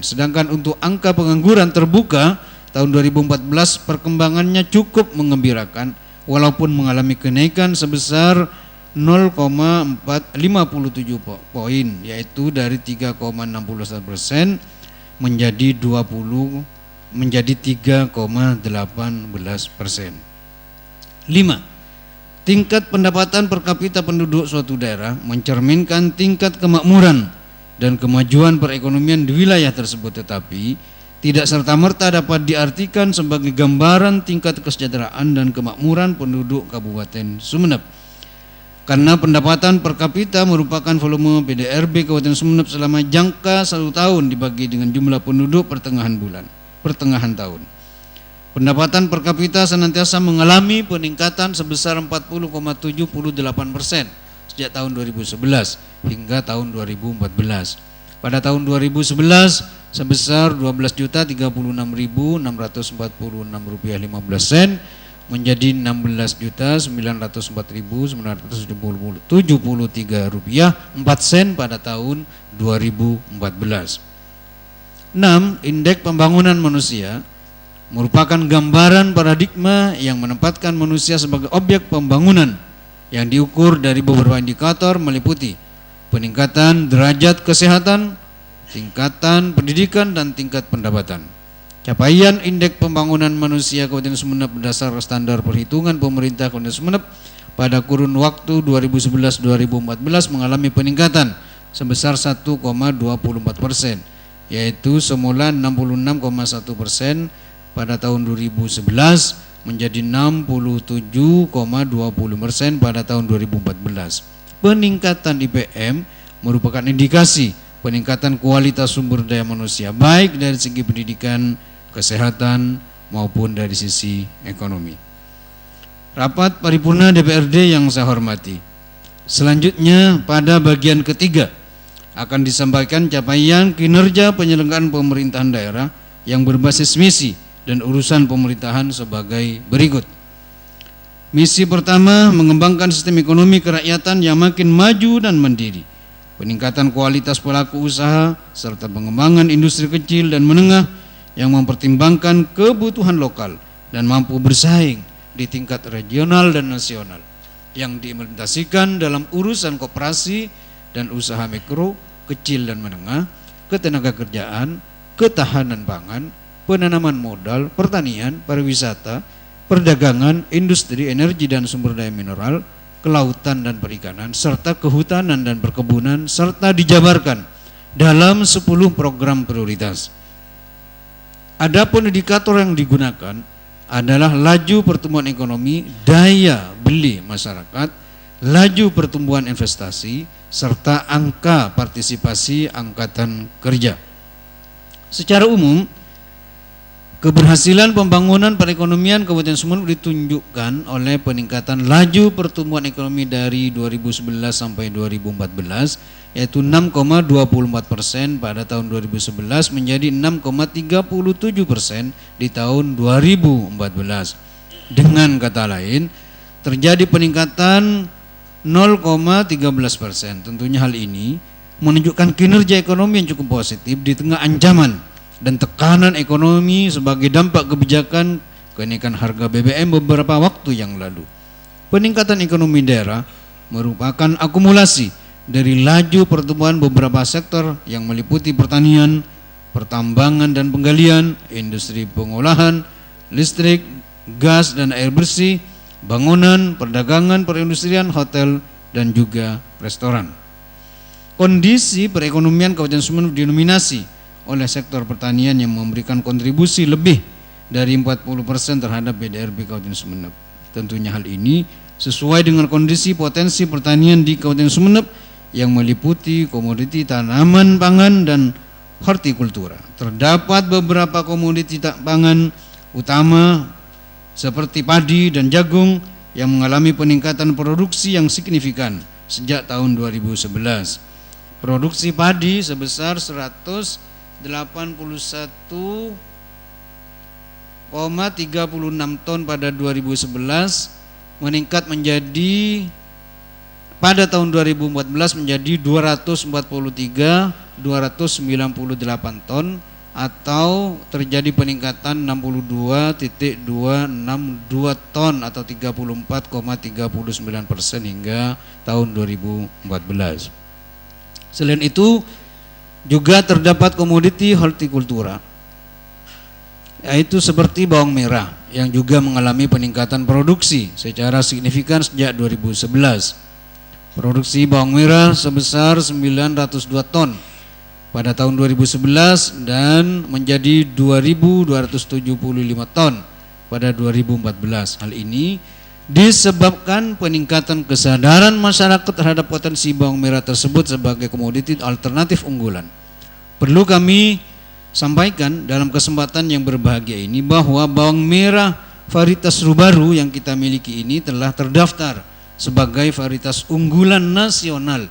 S2: Sedangkan untuk angka pengangguran terbuka tahun 2014 perkembangannya cukup mengembirakan walaupun mengalami kenaikan sebesar 0,457 poin, yaitu dari 3,61% menjadi 3,18%. 5. Tingkat pendapatan per kapita penduduk suatu daerah mencerminkan tingkat kemakmuran dan kemajuan perekonomian di wilayah tersebut, tetapi tidak serta-merta dapat diartikan sebagai gambaran tingkat kesejahteraan dan kemakmuran penduduk Kabupaten Sumeneb. Karena pendapatan per kapita merupakan volume PDRB Kabupaten Sumeneb selama jangka 1 tahun dibagi dengan jumlah penduduk pertengahan tahun. Pendapatan per kapita senantiasa mengalami peningkatan sebesar 40,78% sejak tahun 2011 hingga tahun 2014. Pada tahun 2011 sebesar Rp12.036.646,15 menjadi Rp16.904.973,4 pada tahun 2014. 6. Indeks pembangunan manusia merupakan gambaran paradigma yang menempatkan manusia sebagai objek pembangunan yang diukur dari beberapa indikator meliputi peningkatan derajat kesehatan, tingkatan pendidikan, dan tingkat pendapatan. Capaian indeks pembangunan manusia Kabupaten Sumeneb berdasar standar perhitungan pemerintah Kabupaten Sumeneb pada kurun waktu 2011-2014 mengalami peningkatan sebesar 1,24%, yaitu semula 66,1% pada tahun 2011 menjadi 67,20% pada tahun 2014. Peningkatan IPM merupakan indikasi peningkatan kualitas sumber daya manusia baik dari segi pendidikan, kesehatan maupun dari sisi ekonomi. Rapat paripurna DPRD yang saya hormati, selanjutnya pada bagian ketiga akan disampaikan capaian kinerja penyelenggaraan pemerintahan daerah yang berbasis misi dan urusan pemerintahan sebagai berikut. Misi pertama, mengembangkan sistem ekonomi kerakyatan yang makin maju dan mandiri, peningkatan kualitas pelaku usaha, serta pengembangan industri kecil dan menengah yang mempertimbangkan kebutuhan lokal dan mampu bersaing di tingkat regional dan nasional, yang diimplementasikan dalam urusan koperasi dan usaha mikro, kecil dan menengah, ketenagakerjaan, ketahanan pangan, penanaman modal, pertanian, pariwisata, perdagangan, industri, energi dan sumber daya mineral, kelautan dan perikanan, serta kehutanan dan perkebunan, serta dijabarkan dalam 10 program prioritas. Adapun indikator yang digunakan adalah laju pertumbuhan ekonomi, daya beli masyarakat, laju pertumbuhan investasi, serta angka partisipasi angkatan kerja. Secara umum, keberhasilan pembangunan perekonomian Kabupaten Sumeneb ditunjukkan oleh peningkatan laju pertumbuhan ekonomi dari 2011 sampai 2014, yaitu 6,24% pada tahun 2011 menjadi 6,37% di tahun 2014. Dengan kata lain, terjadi peningkatan 0,13%. Tentunya hal ini menunjukkan kinerja ekonomi yang cukup positif di tengah ancaman dan tekanan ekonomi sebagai dampak kebijakan kenaikan harga BBM beberapa waktu yang lalu. Peningkatan ekonomi daerah merupakan akumulasi dari laju pertumbuhan beberapa sektor yang meliputi pertanian, pertambangan dan penggalian, industri pengolahan, listrik, gas dan air bersih, bangunan, perdagangan, perindustrian, hotel, dan juga restoran. Kondisi perekonomian Kabupaten Sumeneb didominasi oleh sektor pertanian yang memberikan kontribusi lebih dari 40% terhadap PDRB Kabupaten Sumeneb. Tentunya hal ini sesuai dengan kondisi potensi pertanian di Kabupaten Sumeneb yang meliputi komoditi tanaman pangan dan hortikultura. Terdapat beberapa komoditi pangan utama seperti padi dan jagung yang mengalami peningkatan produksi yang signifikan sejak tahun 2011. Produksi padi sebesar 181,36 ton pada 2011 meningkat menjadi pada tahun 2014 menjadi 243,298 ton atau terjadi peningkatan 62,262 ton atau 34,39% hingga tahun 2014. Selain itu juga terdapat komoditi hortikultura yaitu seperti bawang merah yang juga mengalami peningkatan produksi secara signifikan sejak 2011. Produksi bawang merah sebesar 902 ton pada tahun 2011 dan menjadi 2.275 ton pada 2014. Hal ini disebabkan peningkatan kesadaran masyarakat terhadap potensi bawang merah tersebut sebagai komoditi alternatif unggulan. Perlu kami sampaikan dalam kesempatan yang berbahagia ini bahwa bawang merah varietas Rubaru yang kita miliki ini telah terdaftar sebagai varietas unggulan nasional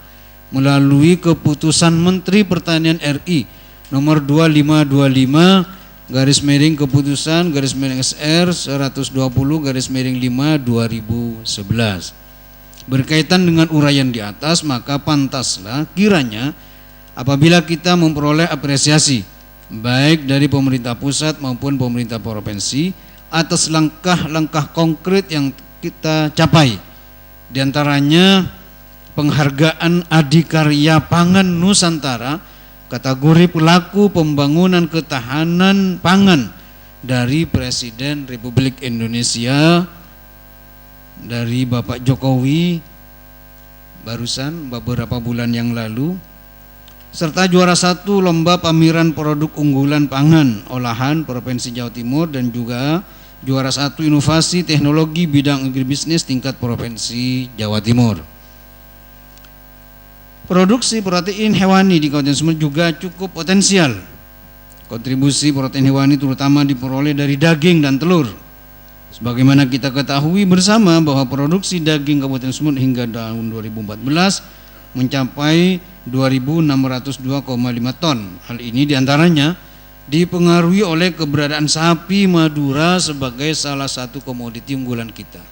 S2: melalui keputusan Menteri Pertanian RI nomor 2525/keputusan SR 120/5/2011. Berkaitan dengan uraian di atas, maka pantaslah kiranya apabila kita memperoleh apresiasi baik dari pemerintah pusat maupun pemerintah provinsi atas langkah-langkah konkret yang kita capai, di antaranya penghargaan Adikarya Pangan Nusantara kategori pelaku pembangunan ketahanan pangan dari Presiden Republik Indonesia dari Bapak Jokowi barusan beberapa bulan yang lalu, serta juara 1 lomba pameran produk unggulan pangan olahan Provinsi Jawa Timur dan juga juara 1 inovasi teknologi bidang agribisnis tingkat Provinsi Jawa Timur. Produksi protein hewani di Kabupaten Sumeneb juga cukup potensial. Kontribusi protein hewani terutama diperoleh dari daging dan telur. Sebagaimana kita ketahui bersama bahwa produksi daging Kabupaten Sumeneb hingga tahun 2014 mencapai 2.602,5 ton. Hal ini diantaranya dipengaruhi oleh keberadaan sapi Madura sebagai salah satu komoditi unggulan kita.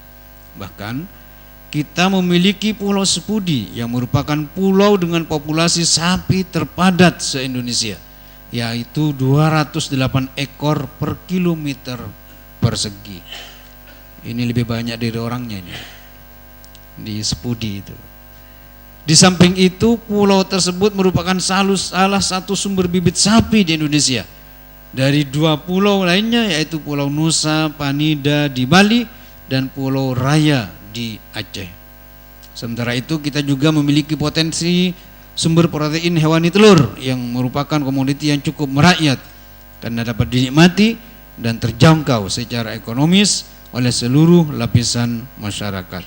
S2: Bahkan kita memiliki Pulau Sepudi yang merupakan pulau dengan populasi sapi terpadat se-Indonesia, yaitu 208 ekor per kilometer persegi. Ini lebih banyak dari orangnya ini, di Sepudi itu. Di samping itu, pulau tersebut merupakan salah satu sumber bibit sapi di Indonesia dari 2 pulau lainnya, yaitu Pulau Nusa Penida di Bali dan Pulau Raya di Aceh. Sementara itu kita juga memiliki potensi sumber protein hewani telur yang merupakan komoditi yang cukup merakyat karena dapat dinikmati dan terjangkau secara ekonomis oleh seluruh lapisan masyarakat.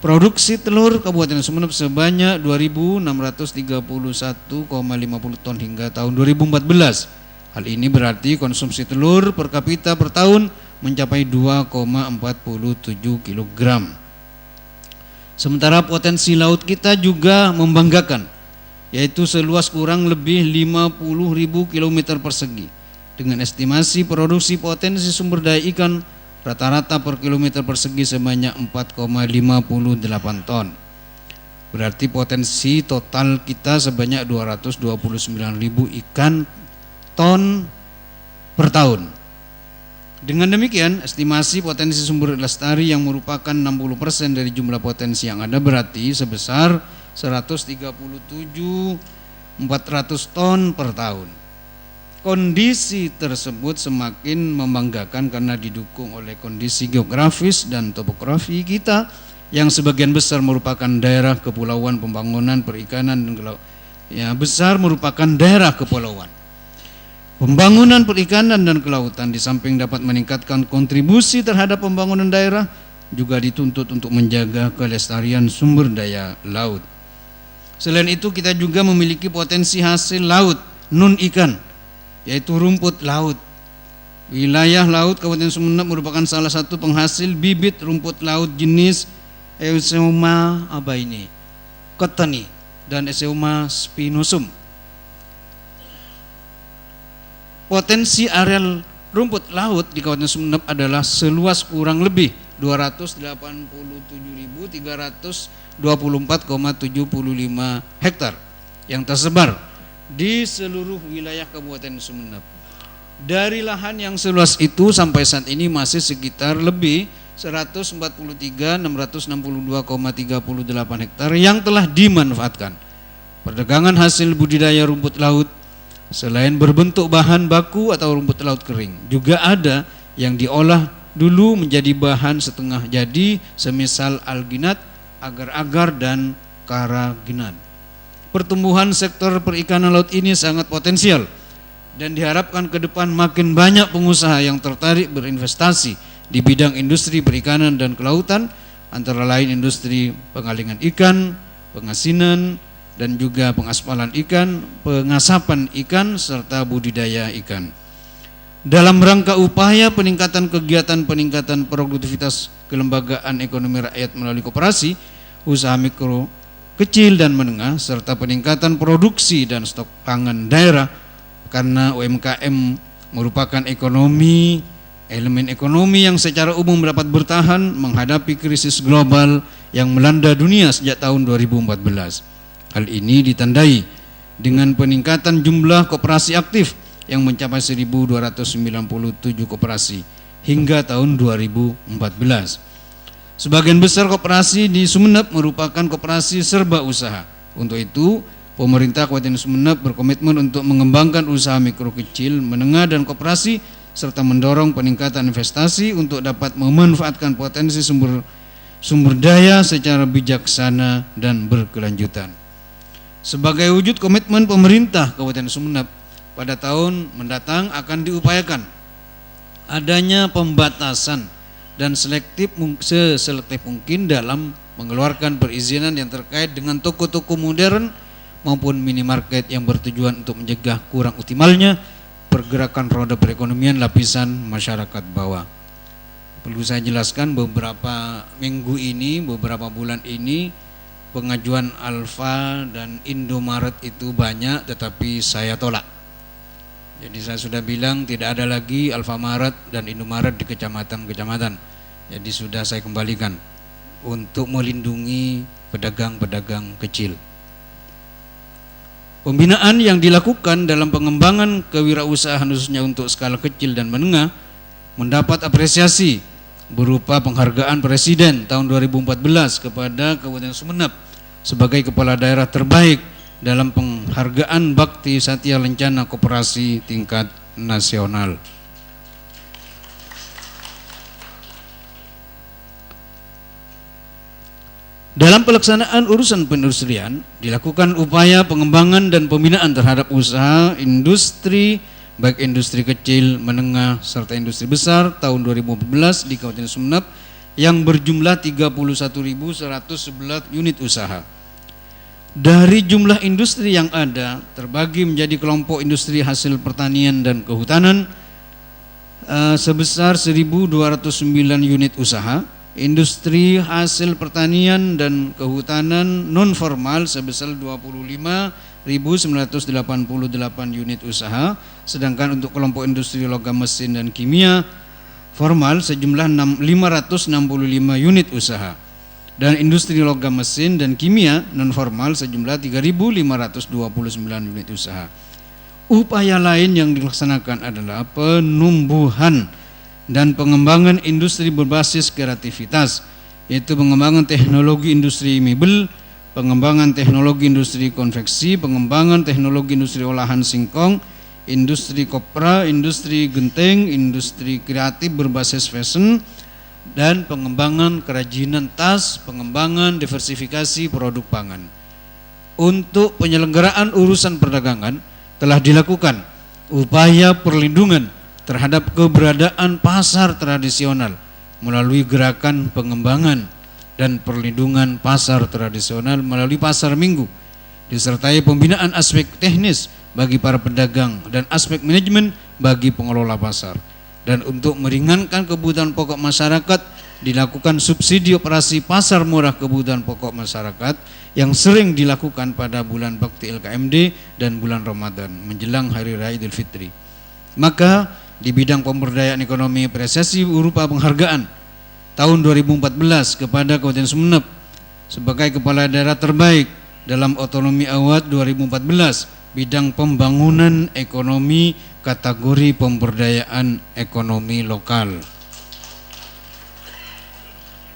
S2: Produksi telur Kabupaten Sumeneb sebanyak 2.631,50 ton hingga tahun 2014. Hal ini berarti konsumsi telur per kapita per tahun mencapai 2,47 kg. Sementara potensi laut kita juga membanggakan, yaitu seluas kurang lebih 50.000 km persegi dengan estimasi produksi potensi sumber daya ikan rata-rata per kilometer persegi sebanyak 4,58 ton. Berarti potensi total kita sebanyak 229.000 ikan ton per tahun. Dengan demikian, estimasi potensi sumber lestari yang merupakan 60% dari jumlah potensi yang ada berarti sebesar 137.400 ton per tahun. Kondisi tersebut semakin membanggakan karena didukung oleh kondisi geografis dan topografi kita yang sebagian besar merupakan daerah kepulauan, pembangunan perikanan dan besar merupakan daerah kepulauan. Pembangunan perikanan dan kelautan di samping dapat meningkatkan kontribusi terhadap pembangunan daerah, juga dituntut untuk menjaga kelestarian sumber daya laut. Selain itu, kita juga memiliki potensi hasil laut non ikan, yaitu rumput laut. Wilayah laut Kabupaten Sumeneb merupakan salah satu penghasil bibit rumput laut jenis Eusebia cottoni dan Eusebia spinosum. Potensi areal rumput laut di Kabupaten Sumeneb adalah seluas kurang lebih 287.324,75 hektar yang tersebar di seluruh wilayah Kabupaten Sumeneb. Dari lahan yang seluas itu sampai saat ini masih sekitar lebih 143.662,38 hektar yang telah dimanfaatkan. Perdagangan hasil budidaya rumput laut selain berbentuk bahan baku atau rumput laut kering, juga ada yang diolah dulu menjadi bahan setengah jadi semisal alginat, agar-agar dan karaginat. Pertumbuhan sektor perikanan laut ini sangat potensial dan diharapkan ke depan makin banyak pengusaha yang tertarik berinvestasi di bidang industri perikanan dan kelautan, antara lain industri pengalingan ikan, pengasinan, dan juga pengaspalan ikan, pengasapan ikan, serta budidaya ikan. Dalam rangka upaya peningkatan peningkatan produktivitas kelembagaan ekonomi rakyat melalui koperasi, usaha mikro, kecil dan menengah, serta peningkatan produksi dan stok pangan daerah, karena UMKM merupakan elemen ekonomi yang secara umum dapat bertahan menghadapi krisis global yang melanda dunia sejak tahun 2014. Hal ini ditandai dengan peningkatan jumlah koperasi aktif yang mencapai 1.297 koperasi hingga tahun 2014. Sebagian besar koperasi di Sumeneb merupakan koperasi serba usaha. Untuk itu, pemerintah Kabupaten Sumeneb berkomitmen untuk mengembangkan usaha mikro, kecil, menengah, dan koperasi, serta mendorong peningkatan investasi untuk dapat memanfaatkan potensi sumber daya secara bijaksana dan berkelanjutan. Sebagai wujud komitmen pemerintah Kabupaten Sumeneb, pada tahun mendatang akan diupayakan adanya pembatasan dan seselektif mungkin dalam mengeluarkan perizinan yang terkait dengan toko-toko modern maupun minimarket yang bertujuan untuk mencegah kurang optimalnya pergerakan roda perekonomian lapisan masyarakat bawah. Perlu saya jelaskan, beberapa bulan ini pengajuan Alfa dan Indomaret itu banyak, tetapi saya tolak. Jadi saya sudah bilang tidak ada lagi Alfamaret dan Indomaret di kecamatan-kecamatan. Jadi sudah saya kembalikan untuk melindungi pedagang-pedagang kecil. Pembinaan yang dilakukan dalam pengembangan kewirausahaan khususnya untuk skala kecil dan menengah mendapat apresiasi berupa penghargaan Presiden tahun 2014 kepada Kabupaten Sumeneb sebagai kepala daerah terbaik dalam penghargaan Bakti Satya Lencana Koperasi tingkat nasional. Dalam pelaksanaan urusan perindustrian, dilakukan upaya pengembangan dan pembinaan terhadap usaha industri, baik industri kecil, menengah, serta industri besar tahun 2014 di Kabupaten Sumeneb yang berjumlah 31.111 unit usaha. Dari jumlah industri yang ada terbagi menjadi kelompok industri hasil pertanian dan kehutanan sebesar 1.209 unit usaha, industri hasil pertanian dan kehutanan non formal sebesar 25.988 unit usaha, sedangkan untuk kelompok industri logam mesin dan kimia formal sejumlah 565 unit usaha. dan industri logam mesin dan kimia non formal sejumlah 3.529 unit usaha. Upaya lain yang dilaksanakan adalah penumbuhan dan pengembangan industri berbasis kreativitas, yaitu pengembangan teknologi industri mebel, pengembangan teknologi industri konveksi, pengembangan teknologi industri olahan singkong, industri kopra, industri genteng, industri kreatif berbasis fashion, dan pengembangan kerajinan tas, pengembangan diversifikasi produk pangan. Untuk penyelenggaraan urusan perdagangan telah dilakukan upaya perlindungan terhadap keberadaan pasar tradisional melalui gerakan pengembangan dan perlindungan pasar tradisional melalui pasar minggu, disertai pembinaan aspek teknis bagi para pedagang dan aspek manajemen bagi pengelola pasar. Dan untuk meringankan kebutuhan pokok masyarakat, dilakukan subsidi operasi pasar murah kebutuhan pokok masyarakat yang sering dilakukan pada bulan bakti LKMD dan bulan Ramadan menjelang Hari Raya Idul Fitri. Maka di bidang pemberdayaan ekonomi apresiasi berupa penghargaan tahun 2014 kepada Kabupaten Sumeneb sebagai kepala daerah terbaik dalam Otonomi Award 2014 bidang pembangunan ekonomi kategori pemberdayaan ekonomi lokal.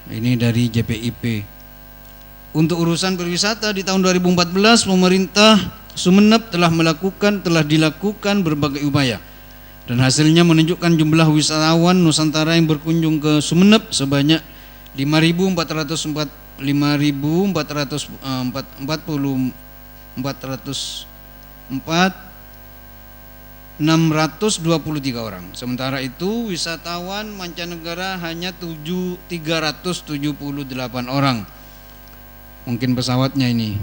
S2: Ini dari JPIP. Untuk urusan pariwisata di tahun 2014 pemerintah Sumeneb telah dilakukan berbagai upaya dan hasilnya menunjukkan jumlah wisatawan Nusantara yang berkunjung ke Sumeneb sebanyak 623 orang. Sementara itu wisatawan mancanegara hanya 378 orang. Mungkin pesawatnya ini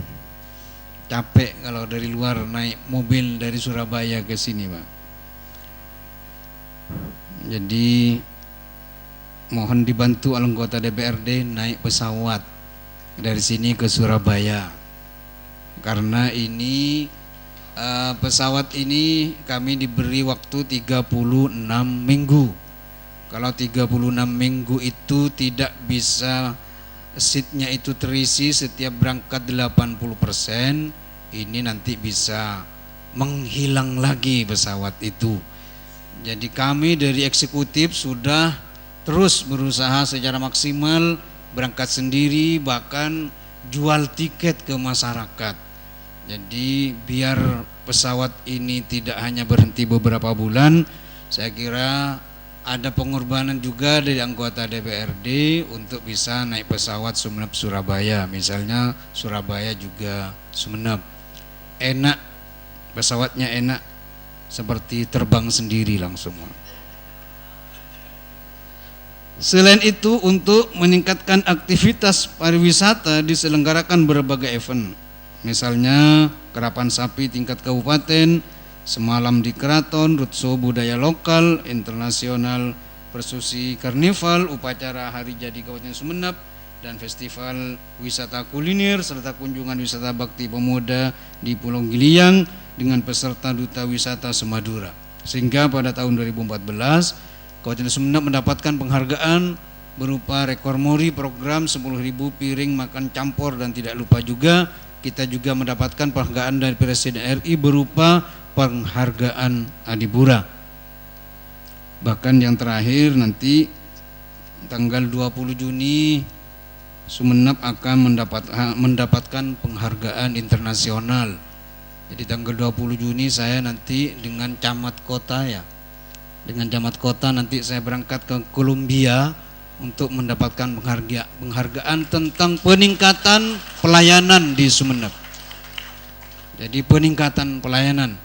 S2: capek kalau dari luar naik mobil dari Surabaya ke sini, Pak. Jadi mohon dibantu anggota DPRD naik pesawat dari sini ke Surabaya. Karena ini pesawat ini kami diberi waktu 36 minggu. Kalau 36 minggu itu tidak bisa seatnya itu terisi setiap berangkat 80%, ini nanti bisa menghilang lagi pesawat itu. Jadi kami dari eksekutif sudah terus berusaha secara maksimal berangkat sendiri, bahkan jual tiket ke masyarakat. Jadi biar pesawat ini tidak hanya berhenti beberapa bulan, saya kira ada pengorbanan juga dari anggota DPRD untuk bisa naik pesawat Sumeneb Surabaya, misalnya Surabaya juga Sumeneb. Enak, pesawatnya enak, seperti terbang sendiri langsung. Selain itu, untuk meningkatkan aktivitas pariwisata diselenggarakan berbagai event. Misalnya kerapan sapi tingkat kabupaten, semalam di keraton, roadshow budaya lokal, internasional, persusi karnival, upacara hari jadi Kabupaten Sumeneb, dan festival wisata kuliner serta kunjungan wisata bakti pemuda di Pulau Giliang dengan peserta duta wisata Semadura. Sehingga pada tahun 2014 Kabupaten Sumeneb mendapatkan penghargaan berupa rekor muri program 10.000 piring makan campur, dan tidak lupa juga kita juga mendapatkan penghargaan dari Presiden RI berupa penghargaan Adipura. Bahkan yang terakhir nanti tanggal 20 Juni Sumeneb akan mendapatkan penghargaan internasional. Jadi tanggal 20 Juni saya nanti dengan camat kota ya. Dengan camat kota nanti saya berangkat ke Kolombia untuk mendapatkan penghargaan tentang peningkatan pelayanan di Sumeneb. Jadi peningkatan pelayanan,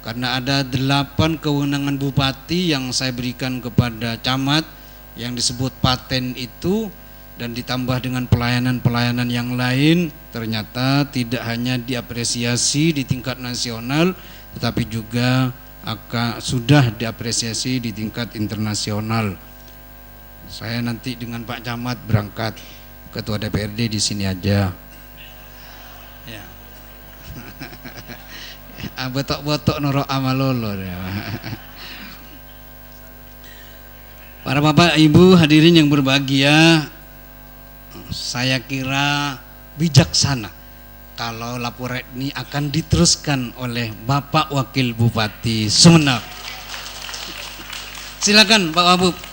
S2: karena ada 8 kewenangan bupati yang saya berikan kepada camat yang disebut paten itu, dan ditambah dengan pelayanan-pelayanan yang lain, ternyata tidak hanya diapresiasi di tingkat nasional, tetapi juga sudah diapresiasi di tingkat internasional. Saya nanti dengan Pak Camat berangkat, Ketua DPRD di sini aja. Ya. Botok-botok norok amalolo. Para Bapak Ibu hadirin yang berbahagia, saya kira bijaksana kalau laporan ini akan diteruskan oleh Bapak Wakil Bupati Sumeneb. Silakan Pak Wabub.